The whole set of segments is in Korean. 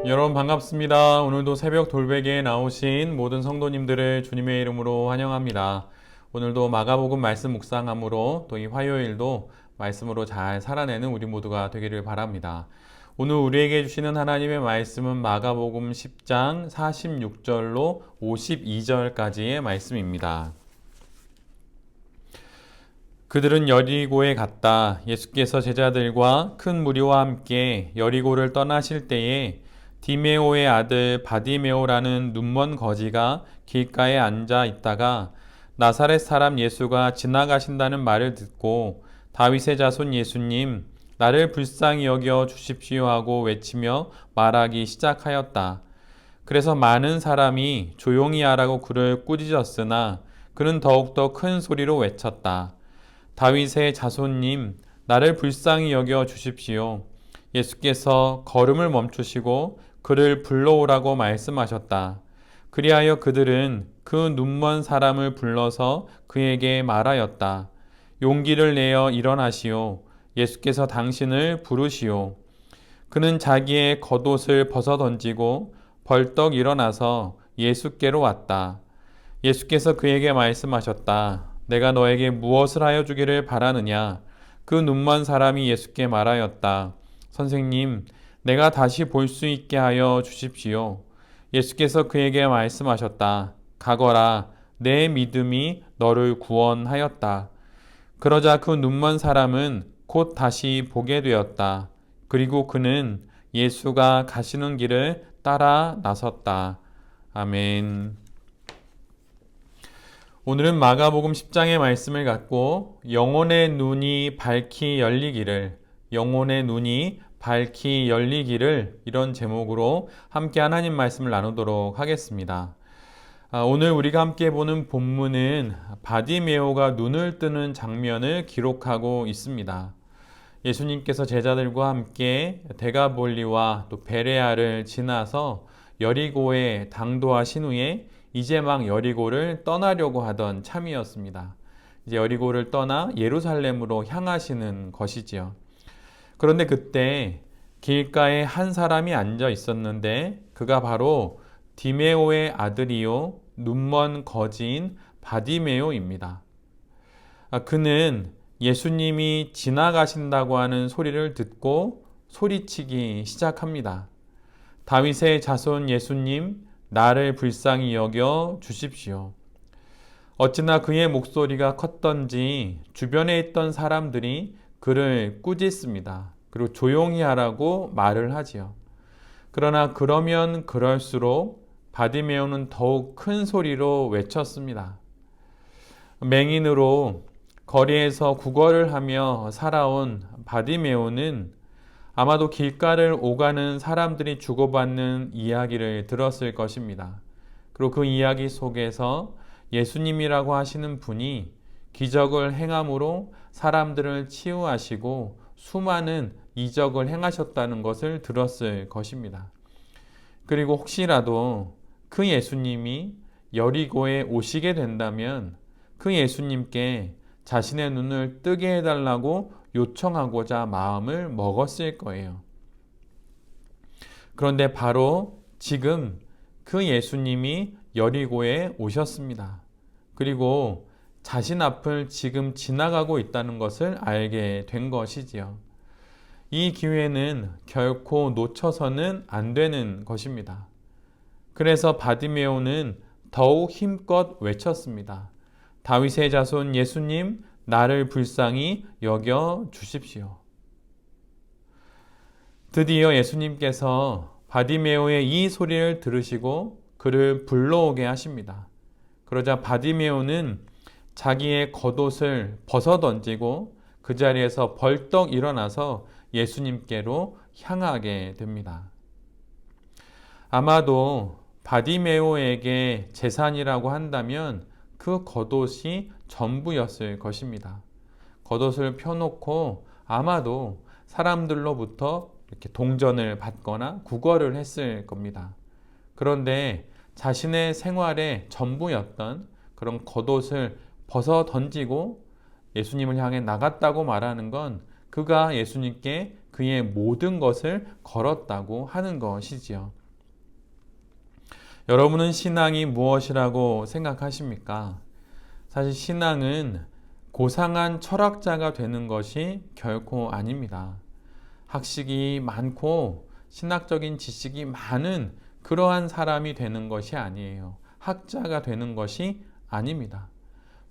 여러분 반갑습니다. 오늘도 새벽 돌베개에 나오신 모든 성도님들을 주님의 이름으로 환영합니다. 오늘도 마가복음 말씀 묵상함으로 또 이 화요일도 말씀으로 잘 살아내는 우리 모두가 되기를 바랍니다. 오늘 우리에게 주시는 하나님의 말씀은 마가복음 10장 46절로 52절까지의 말씀입니다. 그들은 여리고에 갔다. 예수께서 제자들과 큰 무리와 함께 여리고를 떠나실 때에 디메오의 아들 바디메오라는 눈먼 거지가 길가에 앉아 있다가 나사렛 사람 예수가 지나가신다는 말을 듣고 다윗의 자손 예수님, 나를 불쌍히 여겨 주십시오 하고 외치며 말하기 시작하였다. 그래서 많은 사람이 조용히 하라고 그를 꾸짖었으나 그는 더욱더 큰 소리로 외쳤다. 다윗의 자손님, 나를 불쌍히 여겨 주십시오. 예수께서 걸음을 멈추시고 그를 불러오라고 말씀하셨다. 그리하여 그들은 그 눈먼 사람을 불러서 그에게 말하였다. 용기를 내어 일어나시오. 예수께서 당신을 부르시오. 그는 자기의 겉옷을 벗어 던지고 벌떡 일어나서 예수께로 왔다. 예수께서 그에게 말씀하셨다. 내가 너에게 무엇을 하여 주기를 바라느냐? 그 눈먼 사람이 예수께 말하였다. 선생님, 내가 다시 볼 수 있게 하여 주십시오. 예수께서 그에게 말씀하셨다. 가거라, 내 믿음이 너를 구원하였다. 그러자 그 눈먼 사람은 곧 다시 보게 되었다. 그리고 그는 예수가 가시는 길을 따라 나섰다. 아멘. 오늘은 마가복음 10장의 말씀을 갖고 영혼의 눈이 밝히 열리기를, 영혼의 눈이 밝히 열리기를 이런 제목으로 함께 하나님 말씀을 나누도록 하겠습니다. 오늘 우리가 함께 보는 본문은 바디메오가 눈을 뜨는 장면을 기록하고 있습니다. 예수님께서 제자들과 함께 데가볼리와 또 베레아를 지나서 여리고에 당도하신 후에 이제 막 여리고를 떠나려고 하던 참이었습니다. 이제 여리고를 떠나 예루살렘으로 향하시는 것이지요. 그런데 그때 길가에 한 사람이 앉아 있었는데 그가 바로 디메오의 아들이요 눈먼 거지인 바디메오입니다. 그는 예수님이 지나가신다고 하는 소리를 듣고 소리치기 시작합니다. 다윗의 자손 예수님, 나를 불쌍히 여겨 주십시오. 어찌나 그의 목소리가 컸던지 주변에 있던 사람들이 그를 꾸짖습니다. 그리고 조용히 하라고 말을 하지요. 그러나 그러면 그럴수록 바디메오는 더욱 큰 소리로 외쳤습니다. 맹인으로 거리에서 구걸을 하며 살아온 바디메오는 아마도 길가를 오가는 사람들이 주고받는 이야기를 들었을 것입니다. 그리고 그 이야기 속에서 예수님이라고 하시는 분이 기적을 행함으로 사람들을 치유하시고 수많은 이적을 행하셨다는 것을 들었을 것입니다. 그리고 혹시라도 그 예수님이 여리고에 오시게 된다면 그 예수님께 자신의 눈을 뜨게 해달라고 요청하고자 마음을 먹었을 거예요. 그런데 바로 지금 그 예수님이 여리고에 오셨습니다. 그리고 자신 앞을 지금 지나가고 있다는 것을 알게 된 것이지요. 이 기회는 결코 놓쳐서는 안 되는 것입니다. 그래서 바디메오는 더욱 힘껏 외쳤습니다. 다윗의 자손 예수님, 나를 불쌍히 여겨 주십시오. 드디어 예수님께서 바디메오의 이 소리를 들으시고 그를 불러오게 하십니다. 그러자 바디메오는 자기의 겉옷을 벗어 던지고 그 자리에서 벌떡 일어나서 예수님께로 향하게 됩니다. 아마도 바디메오에게 재산이라고 한다면 그 겉옷이 전부였을 것입니다. 겉옷을 펴놓고 아마도 사람들로부터 이렇게 동전을 받거나 구걸을 했을 겁니다. 그런데 자신의 생활의 전부였던 그런 겉옷을 벗어 던지고 예수님을 향해 나갔다고 말하는 건 그가 예수님께 그의 모든 것을 걸었다고 하는 것이지요. 여러분은 신앙이 무엇이라고 생각하십니까? 사실 신앙은 고상한 철학자가 되는 것이 결코 아닙니다. 학식이 많고 신학적인 지식이 많은 그러한 사람이 되는 것이 아니에요. 학자가 되는 것이 아닙니다.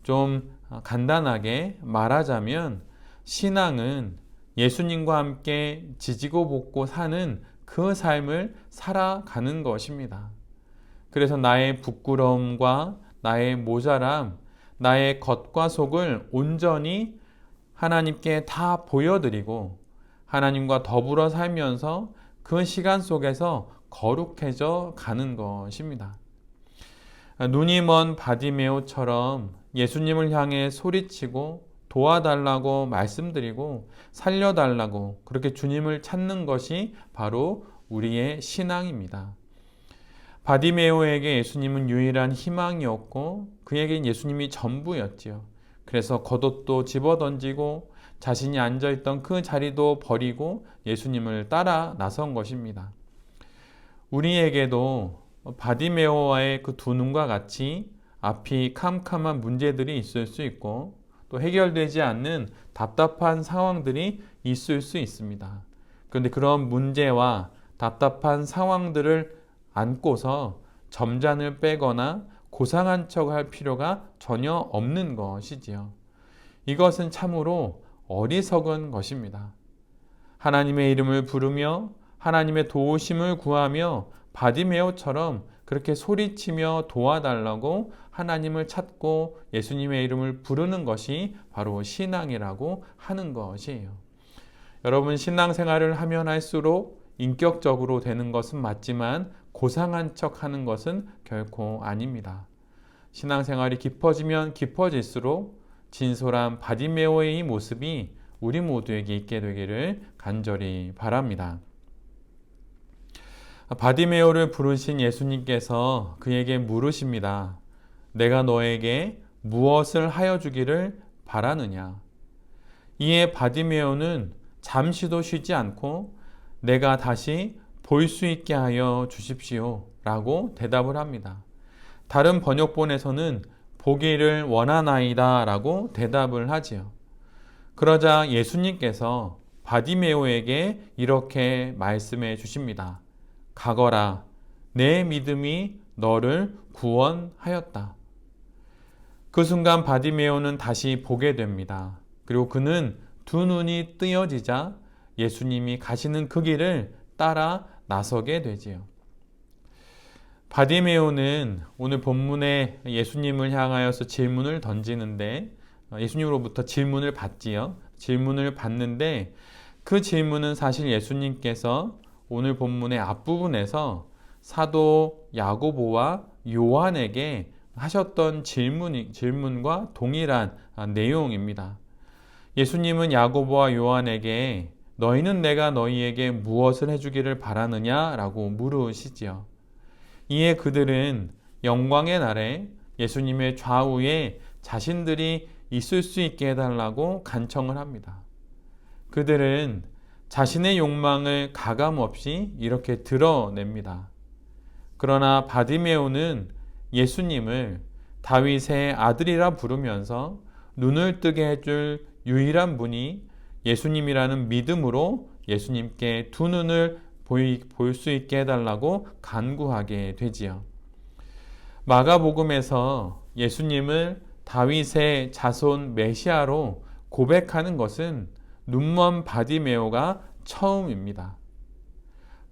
좀 간단하게 말하자면 신앙은 예수님과 함께 지지고 볶고 사는 그 삶을 살아가는 것입니다. 그래서 나의 부끄러움과 나의 모자람, 나의 겉과 속을 온전히 하나님께 다 보여드리고 하나님과 더불어 살면서 그 시간 속에서 거룩해져 가는 것입니다. 눈이 먼 바디메오처럼 예수님을 향해 소리치고 도와달라고 말씀드리고 살려달라고 그렇게 주님을 찾는 것이 바로 우리의 신앙입니다. 바디메오에게 예수님은 유일한 희망이었고 그에겐 예수님이 전부였지요. 그래서 겉옷도 집어던지고 자신이 앉아있던 그 자리도 버리고 예수님을 따라 나선 것입니다. 우리에게도 바디메오와의 그 두 눈과 같이 앞이 캄캄한 문제들이 있을 수 있고 또 해결되지 않는 답답한 상황들이 있을 수 있습니다. 그런데 그런 문제와 답답한 상황들을 안고서 점잔을 빼거나 고상한 척할 필요가 전혀 없는 것이지요. 이것은 참으로 어리석은 것입니다. 하나님의 이름을 부르며 하나님의 도우심을 구하며 바디메오처럼 그렇게 소리치며 도와달라고 하나님을 찾고 예수님의 이름을 부르는 것이 바로 신앙이라고 하는 것이에요. 여러분, 신앙생활을 하면 할수록 인격적으로 되는 것은 맞지만 고상한 척 하는 것은 결코 아닙니다. 신앙생활이 깊어지면 깊어질수록 진솔한 바디메오의 이 모습이 우리 모두에게 있게 되기를 간절히 바랍니다. 바디메오를 부르신 예수님께서 그에게 물으십니다. 내가 너에게 무엇을 하여 주기를 바라느냐? 이에 바디메오는 잠시도 쉬지 않고 내가 다시 볼 수 있게 하여 주십시오 라고 대답을 합니다. 다른 번역본에서는 보기를 원하나이다 라고 대답을 하지요. 그러자 예수님께서 바디메오에게 이렇게 말씀해 주십니다. 가거라, 내 믿음이 너를 구원하였다. 그 순간 바디메오는 다시 보게 됩니다. 그리고 그는 두 눈이 뜨여지자 예수님이 가시는 그 길을 따라 나서게 되지요. 바디메오는 오늘 본문에 예수님을 향하여서 질문을 던지는데 예수님으로부터 질문을 받지요. 질문을 받는데 그 질문은 사실 예수님께서 오늘 본문의 앞부분에서 사도 야고보와 요한에게 하셨던 질문과 동일한 내용입니다. 예수님은 야고보와 요한에게 너희는 내가 너희에게 무엇을 해주기를 바라느냐? 라고 물으시지요. 이에 그들은 영광의 날에 예수님의 좌우에 자신들이 있을 수 있게 해달라고 간청을 합니다. 그들은 자신의 욕망을 가감없이 이렇게 드러냅니다. 그러나 바디메오는 예수님을 다윗의 아들이라 부르면서 눈을 뜨게 해줄 유일한 분이 예수님이라는 믿음으로 예수님께 두 눈을 볼 수 있게 해달라고 간구하게 되지요. 마가복음에서 예수님을 다윗의 자손 메시아로 고백하는 것은 눈먼 바디메오가 처음입니다.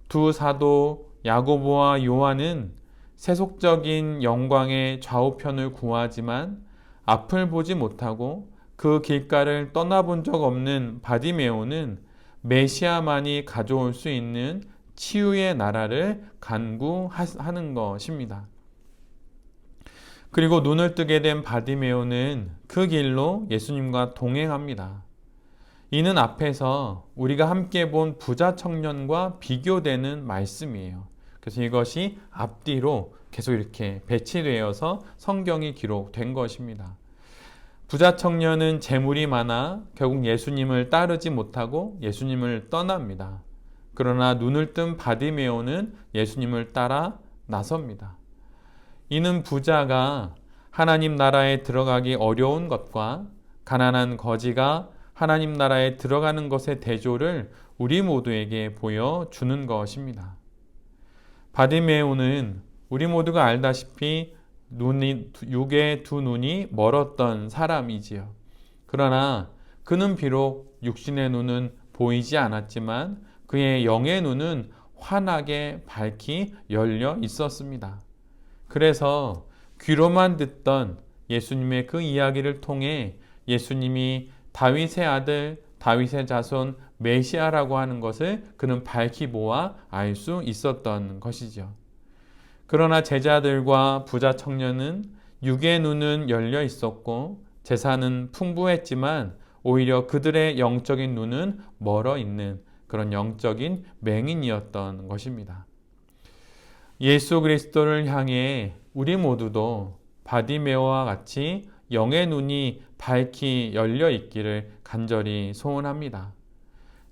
두 사도 야고보와 요한은 세속적인 영광의 좌우편을 구하지만 앞을 보지 못하고 그 길가를 떠나본 적 없는 바디메오는 메시아만이 가져올 수 있는 치유의 나라를 간구하는 것입니다. 그리고 눈을 뜨게 된 바디메오는 그 길로 예수님과 동행합니다. 이는 앞에서 우리가 함께 본 부자 청년과 비교되는 말씀이에요. 그래서 이것이 앞뒤로 계속 이렇게 배치되어서 성경이 기록된 것입니다. 부자 청년은 재물이 많아 결국 예수님을 따르지 못하고 예수님을 떠납니다. 그러나 눈을 뜬 바디메오는 예수님을 따라 나섭니다. 이는 부자가 하나님 나라에 들어가기 어려운 것과 가난한 거지가 하나님 나라에 들어가는 것의 대조를 우리 모두에게 보여주는 것입니다. 바디메오는 우리 모두가 알다시피 육의 두 눈이 멀었던 사람이지요. 그러나 그는 비록 육신의 눈은 보이지 않았지만 그의 영의 눈은 환하게 밝히 열려 있었습니다. 그래서 귀로만 듣던 예수님의 그 이야기를 통해 예수님이 다윗의 아들, 다윗의 자손 메시아라고 하는 것을 그는 밝히 보아 알 수 있었던 것이죠. 그러나 제자들과 부자 청년은 육의 눈은 열려 있었고 재산은 풍부했지만 오히려 그들의 영적인 눈은 멀어 있는 그런 영적인 맹인이었던 것입니다. 예수 그리스도를 향해 우리 모두도 바디메오와 같이 영의 눈이 밝히 열려 있기를 간절히 소원합니다.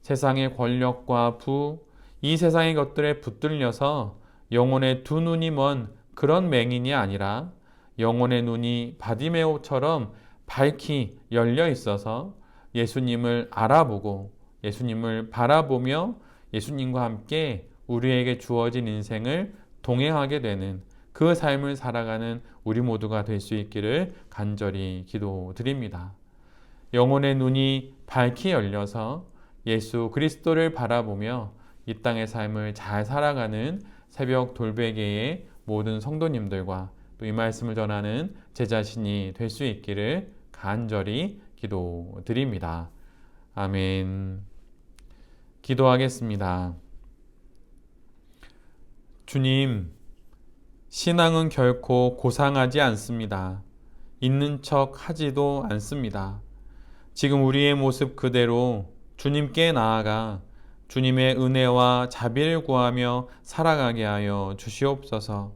세상의 권력과 부, 이 세상의 것들에 붙들려서 영혼의 두 눈이 먼 그런 맹인이 아니라 영혼의 눈이 바디메오처럼 밝히 열려 있어서 예수님을 알아보고 예수님을 바라보며 예수님과 함께 우리에게 주어진 인생을 동행하게 되는 그 삶을 살아가는 우리 모두가 될 수 있기를 간절히 기도드립니다. 영혼의 눈이 밝히 열려서 예수 그리스도를 바라보며 이 땅의 삶을 잘 살아가는 새벽 돌베개의 모든 성도님들과 또 이 말씀을 전하는 제 자신이 될 수 있기를 간절히 기도드립니다. 아멘. 기도하겠습니다. 주님, 신앙은 결코 고상하지 않습니다. 있는 척 하지도 않습니다. 지금 우리의 모습 그대로 주님께 나아가 주님의 은혜와 자비를 구하며 살아가게 하여 주시옵소서.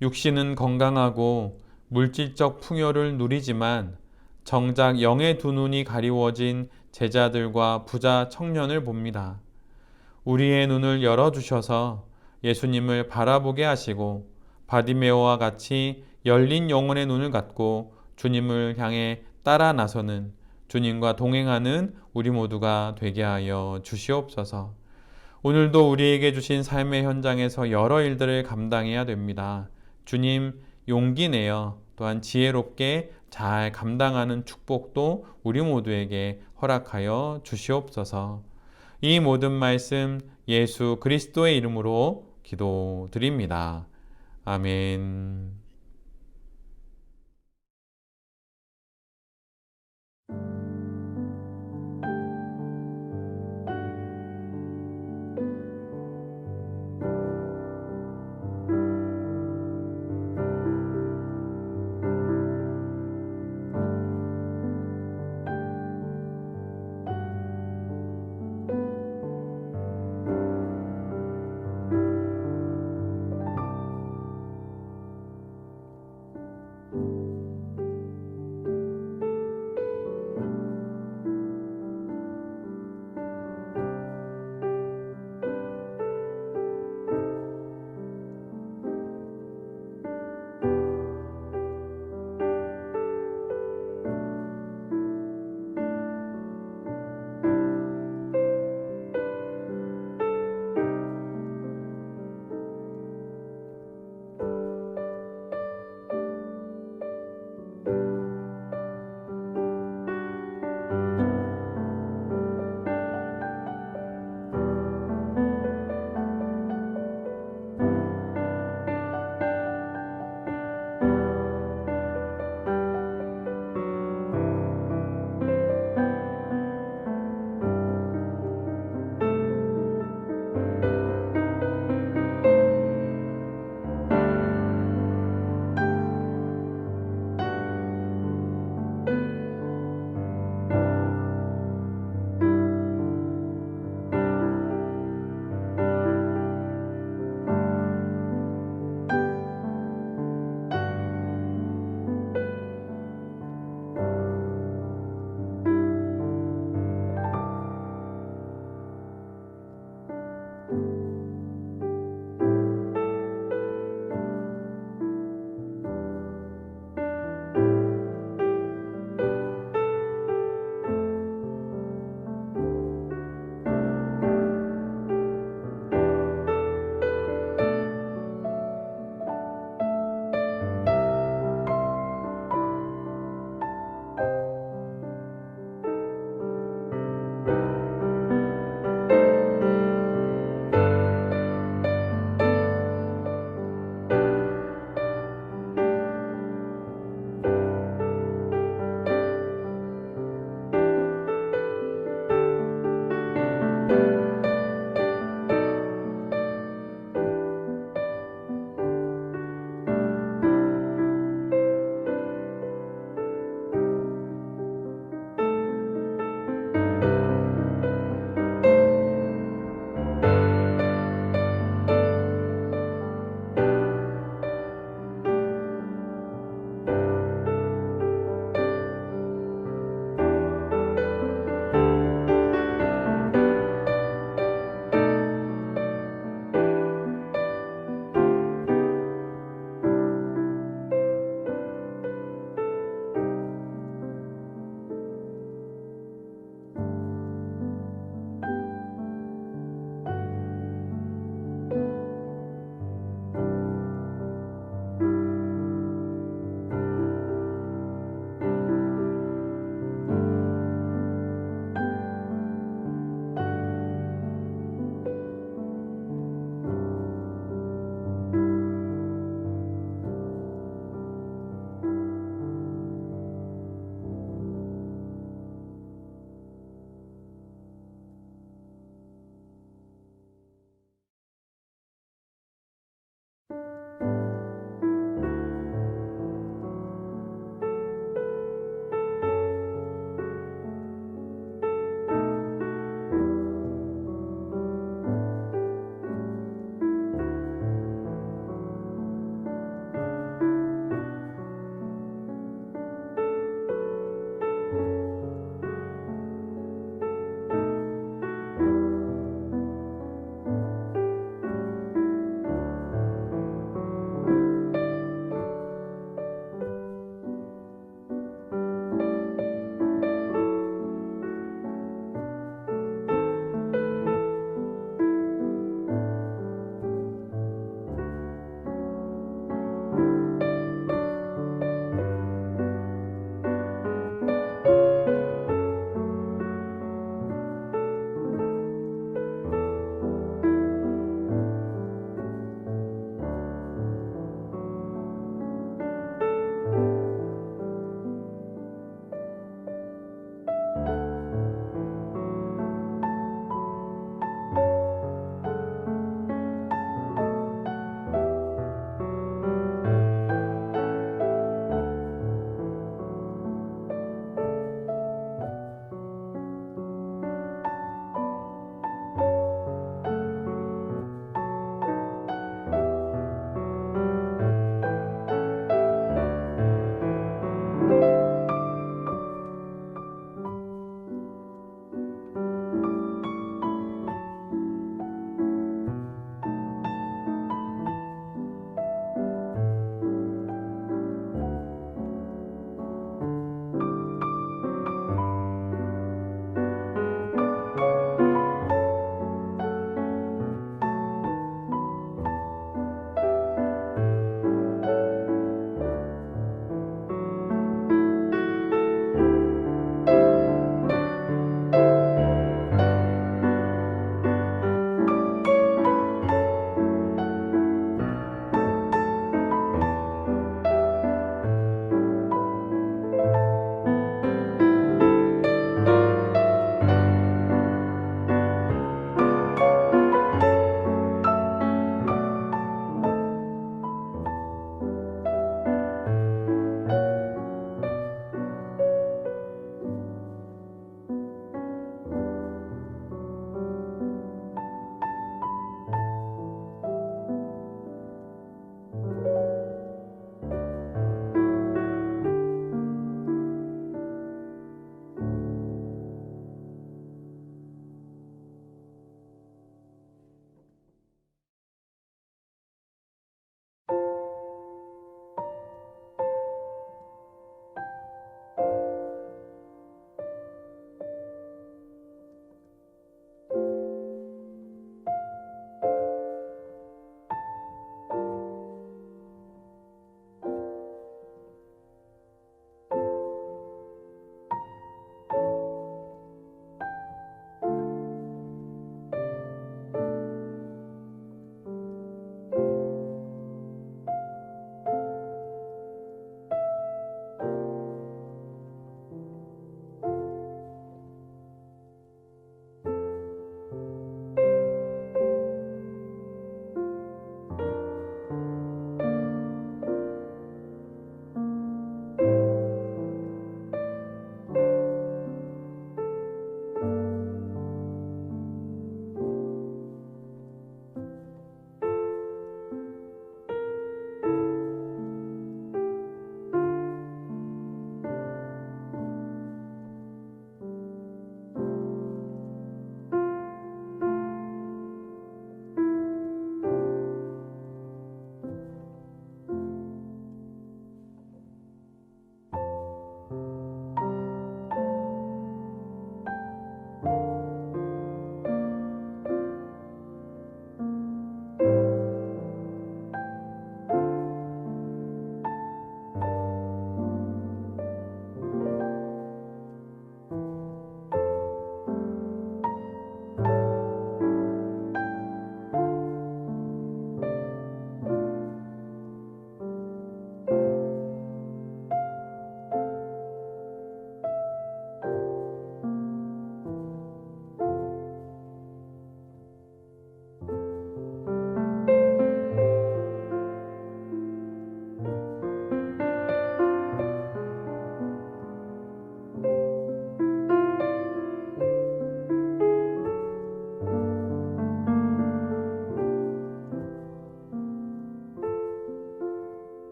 육신은 건강하고 물질적 풍요를 누리지만 정작 영의 두 눈이 가리워진 제자들과 부자 청년을 봅니다. 우리의 눈을 열어주셔서 예수님을 바라보게 하시고 바디메오와 같이 열린 영혼의 눈을 갖고 주님을 향해 따라 나서는 주님과 동행하는 우리 모두가 되게 하여 주시옵소서. 오늘도 우리에게 주신 삶의 현장에서 여러 일들을 감당해야 됩니다. 주님, 용기 내어 또한 지혜롭게 잘 감당하는 축복도 우리 모두에게 허락하여 주시옵소서. 이 모든 말씀 예수 그리스도의 이름으로 기도드립니다. 아멘.